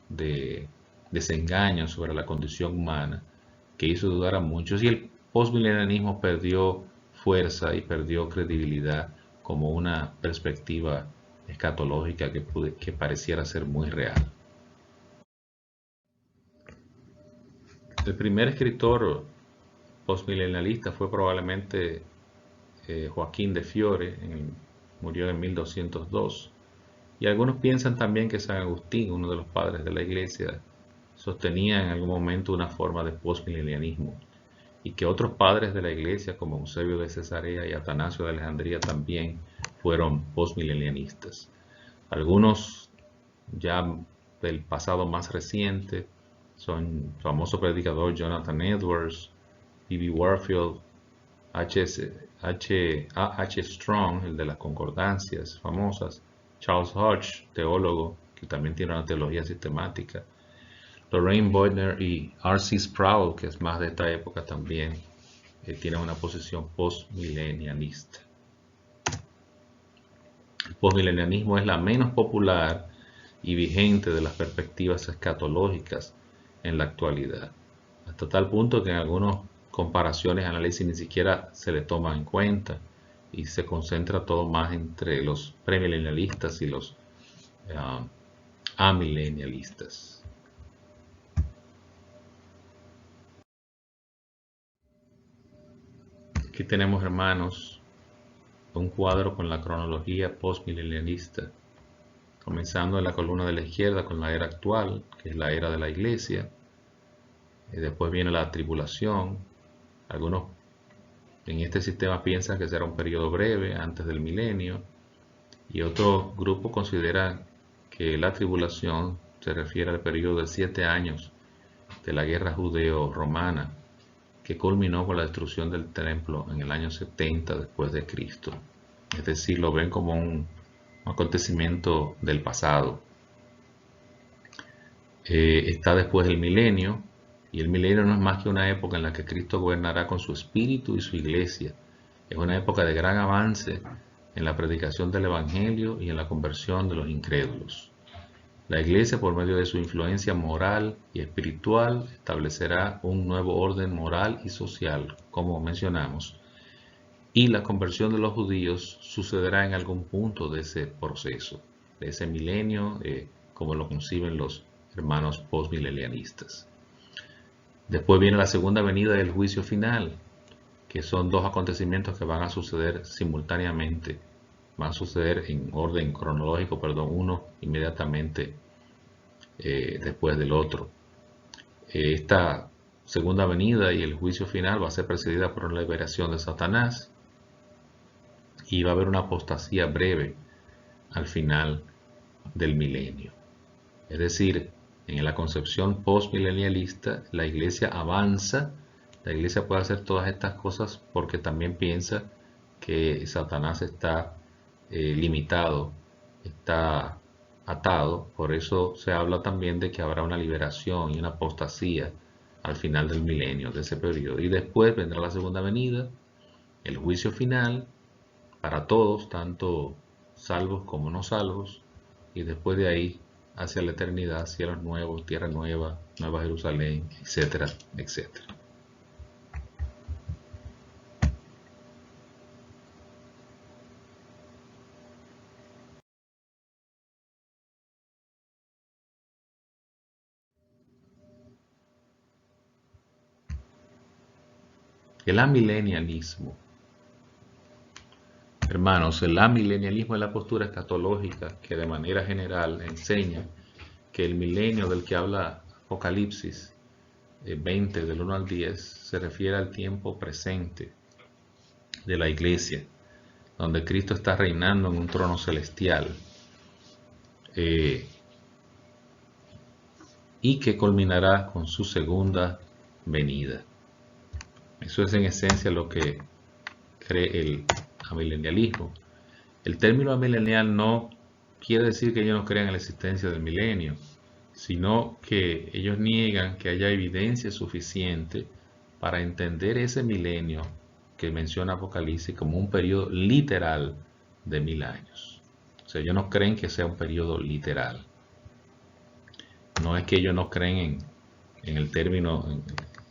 de desengaño sobre la condición humana, que hizo dudar a muchos, y el postmilenialismo perdió fuerza y perdió credibilidad como una perspectiva escatológica que pareciera ser muy real. El primer escritor postmilenialista fue probablemente Joaquín de Fiore, murió en 1202, Y algunos piensan también que San Agustín, uno de los padres de la Iglesia, sostenía en algún momento una forma de postmilenianismo, y que otros padres de la Iglesia, como Eusebio de Cesarea y Atanasio de Alejandría, también fueron postmilenianistas. Algunos ya del pasado más reciente son el famoso predicador Jonathan Edwards, B.B. Warfield, A.H. Strong, el de las concordancias famosas, Charles Hodge, teólogo, que también tiene una teología sistemática, Lorraine Boydner y R.C. Sproul, que es más de esta época también, tienen una posición postmilenialista. El postmilenialismo es la menos popular y vigente de las perspectivas escatológicas en la actualidad, hasta tal punto que en algunas comparaciones, análisis ni siquiera se le toma en cuenta y se concentra todo más entre los premilenialistas y los amilenialistas. Aquí tenemos, hermanos, un cuadro con la cronología postmilenialista, comenzando en la columna de la izquierda con la era actual, que es la era de la Iglesia. Y después viene la tribulación. Algunos en este sistema piensan que será un periodo breve antes del milenio, y otro grupo considera que la tribulación se refiere al periodo de 7 años de la guerra judeo-romana, que culminó con la destrucción del templo en el año 70 después de Cristo. Es decir, lo ven como un acontecimiento del pasado. Está después del milenio, y el milenio no es más que una época en la que Cristo gobernará con su espíritu y su iglesia. Es una época de gran avance en la predicación del evangelio y en la conversión de los incrédulos. La iglesia, por medio de su influencia moral y espiritual, establecerá un nuevo orden moral y social, como mencionamos, y la conversión de los judíos sucederá en algún punto de ese proceso, de ese milenio, como lo conciben los hermanos postmilenialistas. Después viene la segunda venida del juicio final, que son dos acontecimientos que van a suceder simultáneamente. Van a suceder en orden cronológico, uno inmediatamente después del otro. Esta segunda venida y el juicio final va a ser precedida por la liberación de Satanás, y va a haber una apostasía breve al final del milenio. Es decir, en la concepción postmilenialista, la iglesia avanza. La iglesia puede hacer todas estas cosas porque también piensa que Satanás está limitado, está atado. Por eso se habla también de que habrá una liberación y una apostasía al final del milenio, de ese periodo. Y después vendrá la segunda venida, el juicio final para todos, tanto salvos como no salvos, y después de ahí hacia la eternidad, cielos nuevos, tierra nueva, Nueva Jerusalén, etcétera, etcétera. El amilenialismo. Hermanos, el amilenialismo es la postura escatológica que de manera general enseña que el milenio del que habla Apocalipsis 20 del 1 al 10 se refiere al tiempo presente de la iglesia, donde Cristo está reinando en un trono celestial, y que culminará con su segunda venida. Eso es en esencia lo que cree el amilenialismo. El término amilenial no quiere decir que ellos no crean en la existencia del milenio, sino que ellos niegan que haya evidencia suficiente para entender ese milenio que menciona Apocalipsis como un periodo literal de 1000 años. O sea, ellos no creen que sea un periodo literal. No es que ellos no creen en el término, en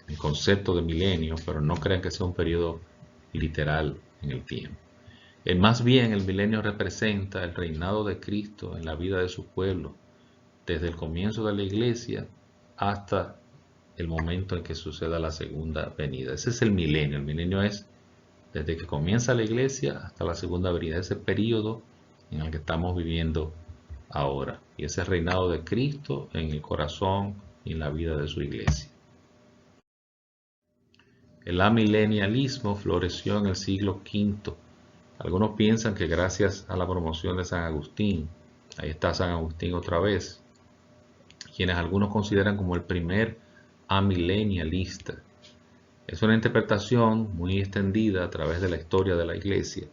el concepto de milenio, pero no creen que sea un periodo literal en el tiempo. Más bien, el milenio representa el reinado de Cristo en la vida de su pueblo, desde el comienzo de la iglesia hasta el momento en que suceda la segunda venida. Ese es el milenio. El milenio es desde que comienza la iglesia hasta la segunda venida, ese periodo en el que estamos viviendo ahora. Y ese reinado de Cristo en el corazón y en la vida de su iglesia. El amilenialismo floreció en el siglo V. Algunos piensan que gracias a la promoción de San Agustín, ahí está San Agustín otra vez, quienes algunos consideran como el primer amilenialista. Es una interpretación muy extendida a través de la historia de la Iglesia.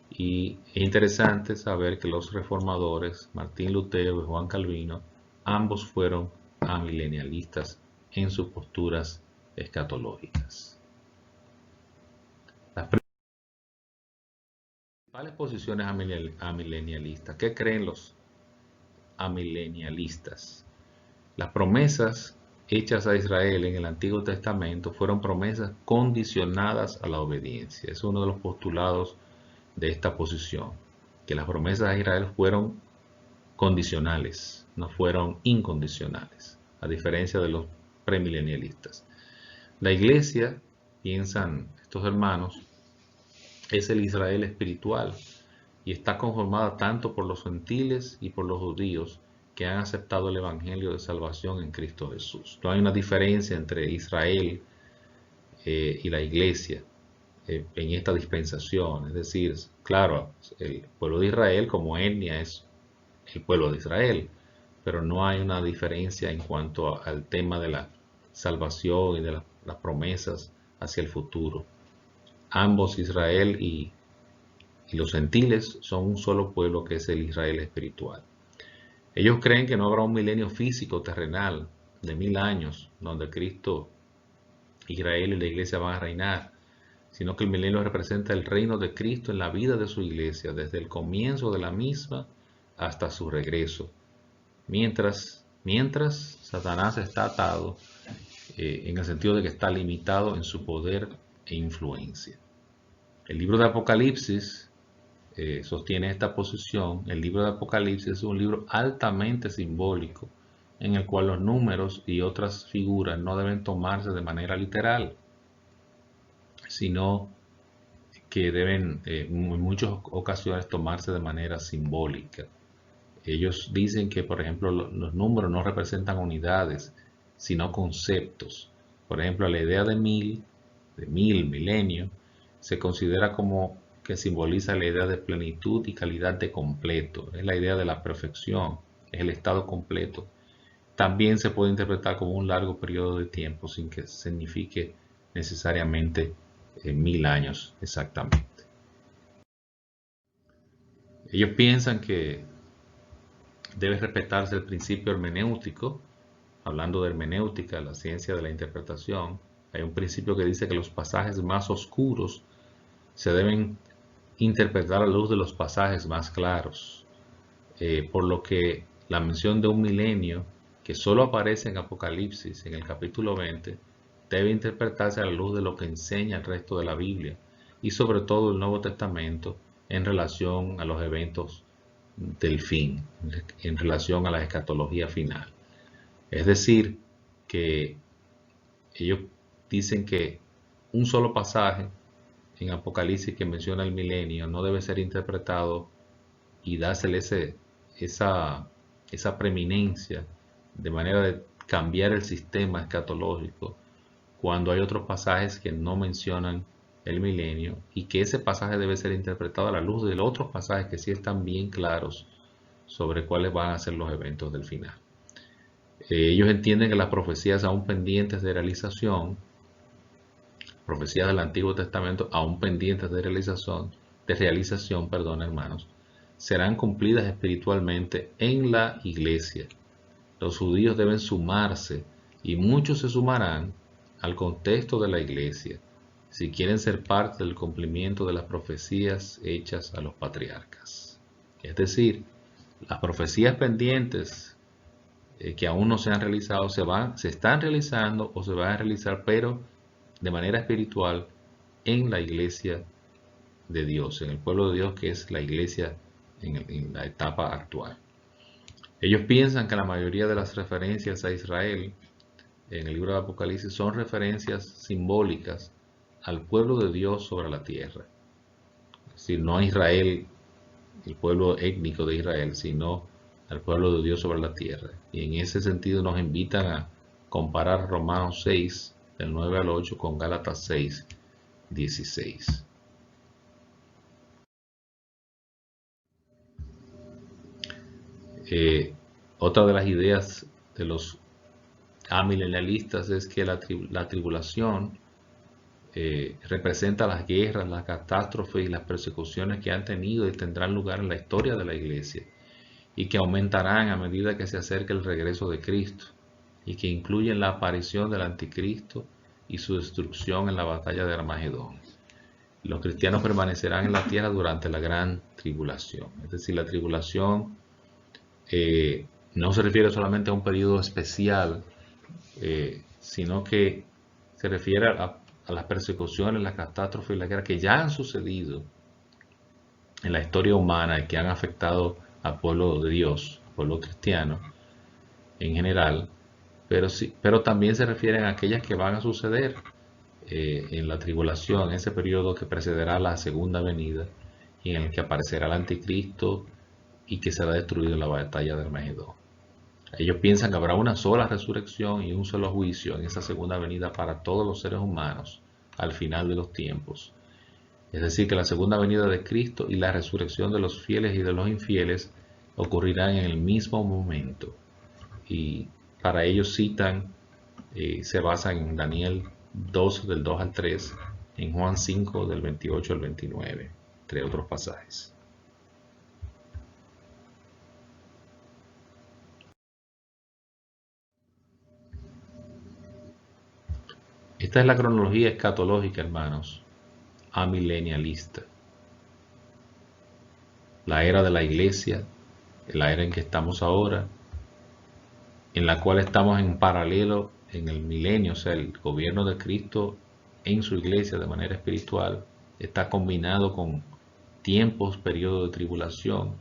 Y es interesante saber que los reformadores, Martín Lutero y Juan Calvino, ambos fueron amilenialistas en sus posturas escatológicas. Las principales posiciones amilenialistas. ¿Qué creen los amilenialistas? Las promesas hechas a Israel en el Antiguo Testamento fueron promesas condicionadas a la obediencia. Es uno de los postulados de esta posición, que las promesas a Israel fueron condicionales, no fueron incondicionales, a diferencia de los premilenialistas. La iglesia, piensan estos hermanos, es el Israel espiritual y está conformada tanto por los gentiles y por los judíos que han aceptado el evangelio de salvación en Cristo Jesús. No hay una diferencia entre Israel y la iglesia en esta dispensación. Es decir, claro, el pueblo de Israel como etnia es el pueblo de Israel, pero no hay una diferencia en cuanto al tema de la salvación y de las promesas hacia el futuro. Ambos, Israel y los gentiles, son un solo pueblo que es el Israel espiritual. Ellos creen que no habrá un milenio físico terrenal de 1000 años donde Cristo, Israel y la iglesia van a reinar, sino que el milenio representa el reino de Cristo en la vida de su iglesia, desde el comienzo de la misma hasta su regreso. Mientras Satanás está atado, en el sentido de que está limitado en su poder e influencia. El libro de Apocalipsis sostiene esta posición. El libro de Apocalipsis es un libro altamente simbólico, en el cual los números y otras figuras no deben tomarse de manera literal, sino que deben en muchas ocasiones tomarse de manera simbólica. Ellos dicen que, por ejemplo, los números no representan unidades, sino conceptos. Por ejemplo, la idea de milenio, se considera como que simboliza la idea de plenitud y calidad de completo. Es la idea de la perfección, es el estado completo. También se puede interpretar como un largo periodo de tiempo sin que signifique necesariamente 1000 años exactamente. Ellos piensan que debe respetarse el principio hermenéutico. Hablando de hermenéutica, la ciencia de la interpretación, hay un principio que dice que los pasajes más oscuros se deben interpretar a la luz de los pasajes más claros, por lo que la mención de un milenio que solo aparece en Apocalipsis, en el capítulo 20, debe interpretarse a la luz de lo que enseña el resto de la Biblia y sobre todo el Nuevo Testamento en relación a los eventos del fin, en relación a la escatología final. Es decir, que ellos dicen que un solo pasaje en Apocalipsis que menciona el milenio no debe ser interpretado y dársele esa preeminencia de manera de cambiar el sistema escatológico, cuando hay otros pasajes que no mencionan el milenio y que ese pasaje debe ser interpretado a la luz de los otros pasajes que sí están bien claros sobre cuáles van a ser los eventos del final. Ellos entienden que las profecías aún pendientes de realización, profecías del Antiguo Testamento aún pendientes de realización, hermanos, serán cumplidas espiritualmente en la iglesia. Los judíos deben sumarse y muchos se sumarán al contexto de la iglesia si quieren ser parte del cumplimiento de las profecías hechas a los patriarcas. Es decir, las profecías pendientes que aún no se han realizado se están realizando o se van a realizar, pero de manera espiritual en la iglesia de Dios, en el pueblo de Dios, que es la iglesia en la etapa actual. Ellos piensan que la mayoría de las referencias a Israel en el libro de Apocalipsis son referencias simbólicas al pueblo de Dios sobre la tierra. Es decir, no a Israel, el pueblo étnico de Israel, sino al pueblo de Dios sobre la tierra. Y en ese sentido nos invitan a comparar Romanos 6, del 9 al 8, con Gálatas 6, 16. Otra de las ideas de los amilenialistas es que la tribulación representa las guerras, las catástrofes y las persecuciones que han tenido y tendrán lugar en la historia de la iglesia, y que aumentarán a medida que se acerque el regreso de Cristo, y que incluyen la aparición del anticristo y su destrucción en la batalla de Armagedón. Los cristianos permanecerán en la tierra durante la gran tribulación. Es decir, la tribulación no se refiere solamente a un periodo especial, sino que se refiere a las persecuciones, las catástrofes y la guerra que ya han sucedido en la historia humana y que han afectado al pueblo de Dios, al pueblo cristiano en general, pero también se refieren a aquellas que van a suceder en la tribulación, en ese periodo que precederá la segunda venida y en el que aparecerá el anticristo y que será destruido en la batalla de Armagedón. Ellos piensan que habrá una sola resurrección y un solo juicio en esa segunda venida para todos los seres humanos al final de los tiempos. Es decir, que la segunda venida de Cristo y la resurrección de los fieles y de los infieles ocurrirán en el mismo momento. Y para ellos citan, se basan en Daniel 2 del 2 al 3, en Juan 5 del 28 al 29, entre otros pasajes. Esta es la cronología escatológica, hermanos, amilenialista. La era de la iglesia, la era en que estamos ahora, en la cual estamos en paralelo en el milenio, o sea, el gobierno de Cristo en su iglesia de manera espiritual, está combinado con tiempos, periodos de tribulación.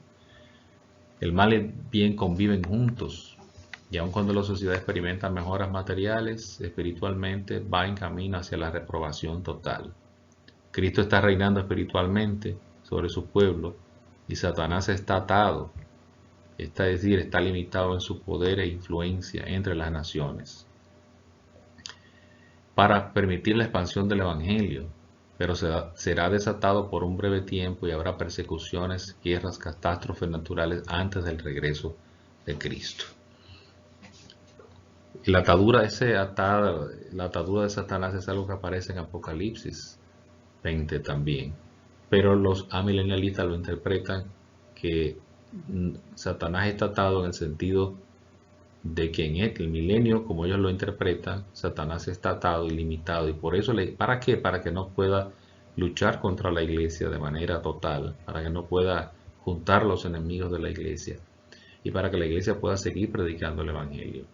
El mal y el bien conviven juntos. Y aun cuando la sociedad experimenta mejoras materiales, espiritualmente va en camino hacia la reprobación total. Cristo está reinando espiritualmente sobre su pueblo y Satanás está atado, es decir, está limitado en su poder e influencia entre las naciones para permitir la expansión del Evangelio, pero será desatado por un breve tiempo y habrá persecuciones, guerras, catástrofes naturales antes del regreso de Cristo. La atadura de Satanás es algo que aparece en Apocalipsis 20 también, pero los amilenialistas lo interpretan que Satanás está atado en el sentido de que en el milenio, como ellos lo interpretan, Satanás está atado y limitado, y por eso, ¿para qué? Para que no pueda luchar contra la iglesia de manera total, para que no pueda juntar los enemigos de la iglesia, y para que la iglesia pueda seguir predicando el Evangelio.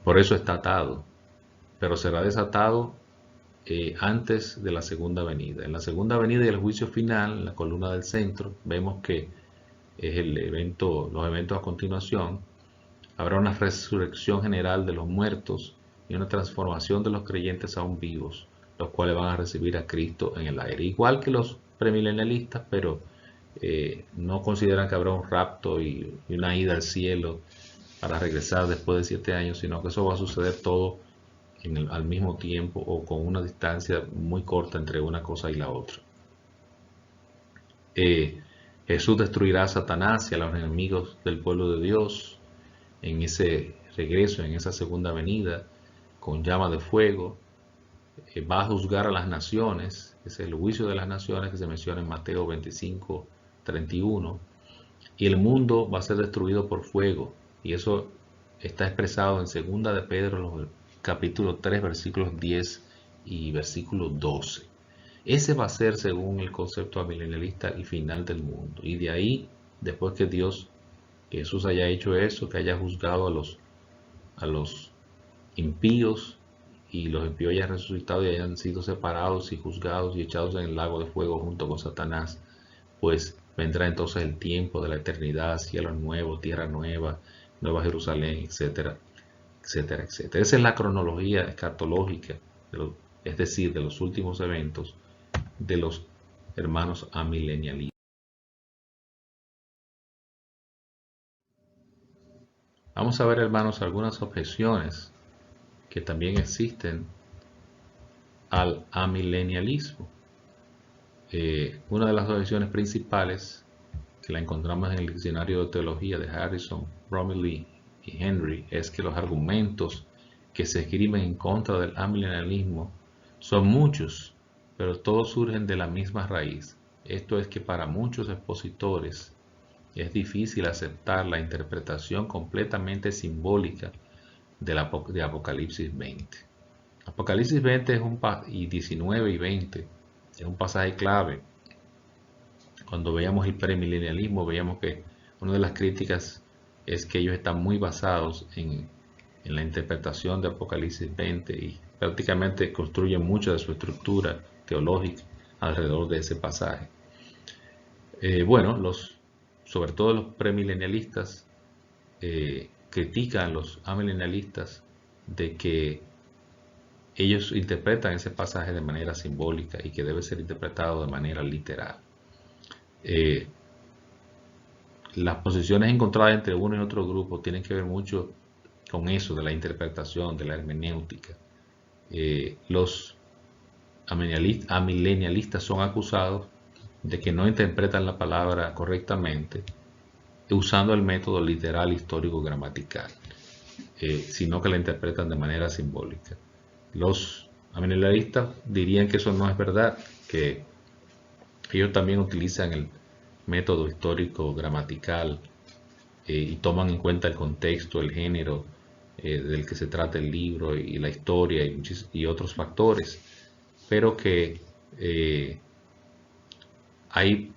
Por eso está atado, pero será desatado antes de la segunda venida. En la segunda venida y el juicio final, en la columna del centro, vemos que es los eventos a continuación. Habrá una resurrección general de los muertos y una transformación de los creyentes aún vivos, los cuales van a recibir a Cristo en el aire. Igual que los premilenialistas, pero no consideran que habrá un rapto y una ida al cielo para regresar después de 7 años, sino que eso va a suceder todo al mismo tiempo o con una distancia muy corta entre una cosa y la otra. Jesús destruirá a Satanás y a los enemigos del pueblo de Dios en ese regreso, en esa segunda venida, con llama de fuego. Va a juzgar a las naciones, es el juicio de las naciones que se menciona en Mateo 25, 31, y el mundo va a ser destruido por fuego, y eso está expresado en 2 de Pedro, capítulo 3, versículos 10 y versículo 12. Ese va a ser, según el concepto amilenialista, el final del mundo. Y de ahí, después que Jesús haya hecho eso, que haya juzgado a los impíos, y los impíos hayan resucitado y hayan sido separados y juzgados y echados en el lago de fuego junto con Satanás, pues vendrá entonces el tiempo de la eternidad, cielo nuevo, tierra nueva, Nueva Jerusalén, etcétera, etcétera, etcétera. Esa es la cronología escatológica, es decir, de los últimos eventos de los hermanos amilenialistas. Vamos a ver, hermanos, algunas objeciones que también existen al amilenialismo. Una de las objeciones principales que la encontramos en el diccionario de teología de Harrison, Bromley y Henry es que los argumentos que se escriben en contra del amilenialismo son muchos, pero todos surgen de la misma raíz. Esto es que para muchos expositores es difícil aceptar la interpretación completamente simbólica de Apocalipsis 20. Apocalipsis 20 y 19 y 20 es un pasaje clave. Cuando veíamos el premilenialismo, veíamos que una de las críticas es que ellos están muy basados en la interpretación de Apocalipsis 20 y prácticamente construyen mucha de su estructura teológica alrededor de ese pasaje. Bueno, sobre todo los premilenialistas critican a los amilenialistas de que ellos interpretan ese pasaje de manera simbólica y que debe ser interpretado de manera literal. Las posiciones encontradas entre uno y otro grupo tienen que ver mucho con eso de la interpretación, de la hermenéutica. Los amilenialistas son acusados de que no interpretan la palabra correctamente usando el método literal histórico gramatical, sino que la interpretan de manera simbólica. Los amilenialistas dirían que eso no es verdad, que ellos también utilizan el método histórico gramatical y toman en cuenta el contexto, el género del que se trata el libro y la historia y otros factores, pero que hay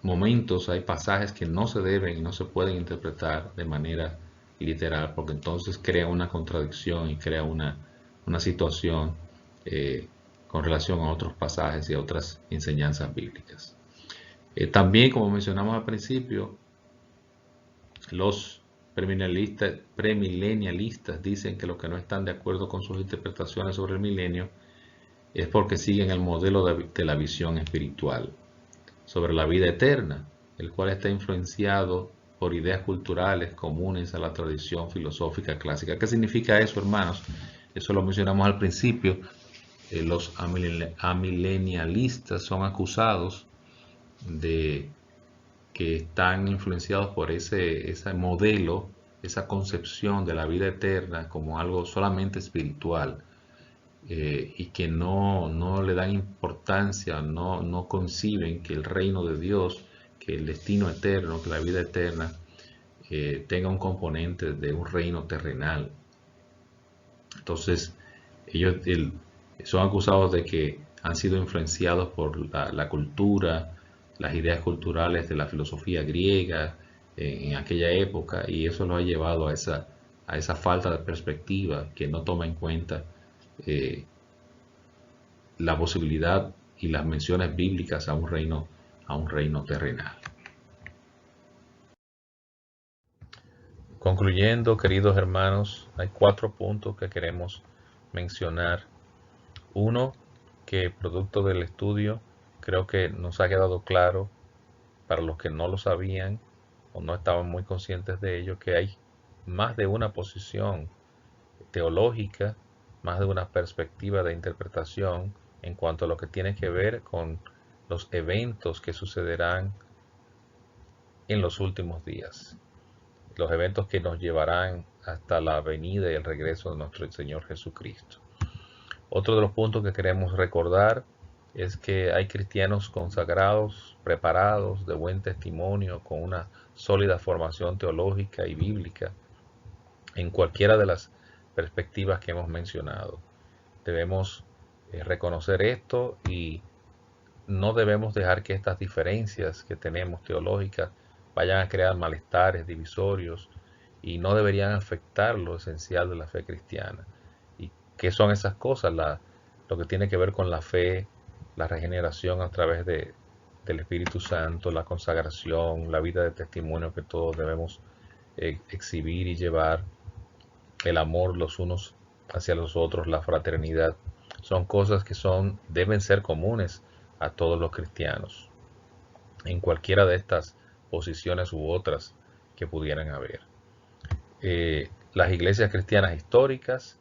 momentos, hay pasajes que no se deben y no se pueden interpretar de manera literal, porque entonces crea una contradicción y crea una situación con relación a otros pasajes y a otras enseñanzas bíblicas. También, como mencionamos al principio, los premilenialistas dicen que los que no están de acuerdo con sus interpretaciones sobre el milenio es porque siguen el modelo de la visión espiritual sobre la vida eterna, el cual está influenciado por ideas culturales comunes a la tradición filosófica clásica. ¿Qué significa eso, hermanos? Eso lo mencionamos al principio. Los amilenialistas son acusados de que están influenciados por ese modelo, esa concepción de la vida eterna como algo solamente espiritual, y que no le dan importancia, no conciben que el reino de Dios, que el destino eterno, que la vida eterna tenga un componente de un reino terrenal. Entonces, ellos son acusados de que han sido influenciados por la cultura, las ideas culturales de la filosofía griega en aquella época, y eso los ha llevado a esa falta de perspectiva que no toma en cuenta la posibilidad y las menciones bíblicas a un reino terrenal. Concluyendo, queridos hermanos, hay 4 puntos que queremos mencionar. Uno, que producto del estudio creo que nos ha quedado claro para los que no lo sabían o no estaban muy conscientes de ello, que hay más de una posición teológica, más de una perspectiva de interpretación en cuanto a lo que tiene que ver con los eventos que sucederán en los últimos días, los eventos que nos llevarán hasta la venida y el regreso de nuestro Señor Jesucristo. Otro de los puntos que queremos recordar es que hay cristianos consagrados, preparados, de buen testimonio, con una sólida formación teológica y bíblica en cualquiera de las perspectivas que hemos mencionado. Debemos reconocer esto y no debemos dejar que estas diferencias que tenemos teológicas vayan a crear malestares divisorios y no deberían afectar lo esencial de la fe cristiana. ¿Y qué son esas cosas? Lo que tiene que ver con la fe, la regeneración a través del Espíritu Santo, la consagración, la vida de testimonio que todos debemos exhibir y llevar, el amor los unos hacia los otros, la fraternidad. Son cosas que deben ser comunes a todos los cristianos, en cualquiera de estas posiciones u otras que pudieran haber. las iglesias cristianas históricas,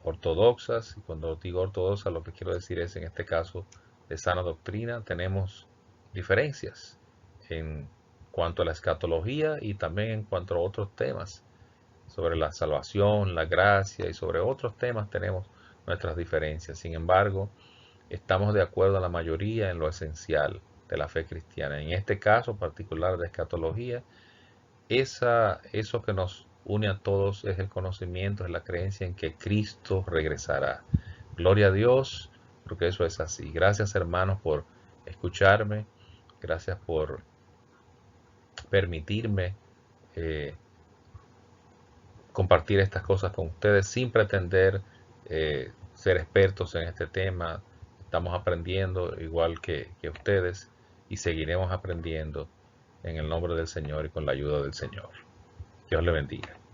ortodoxas, y cuando digo ortodoxa lo que quiero decir es en este caso de sana doctrina, tenemos diferencias en cuanto a la escatología y también en cuanto a otros temas sobre la salvación, la gracia y sobre otros temas tenemos nuestras diferencias. Sin embargo, estamos de acuerdo a la mayoría en lo esencial de la fe cristiana. En este caso particular de escatología, eso que nos une a todos es el conocimiento, es la creencia en que Cristo regresará. Gloria a Dios, porque eso es así. Gracias, hermanos, por escucharme. Gracias por permitirme compartir estas cosas con ustedes sin pretender ser expertos en este tema. Estamos aprendiendo igual que ustedes y seguiremos aprendiendo en el nombre del Señor y con la ayuda del Señor. Dios le bendiga.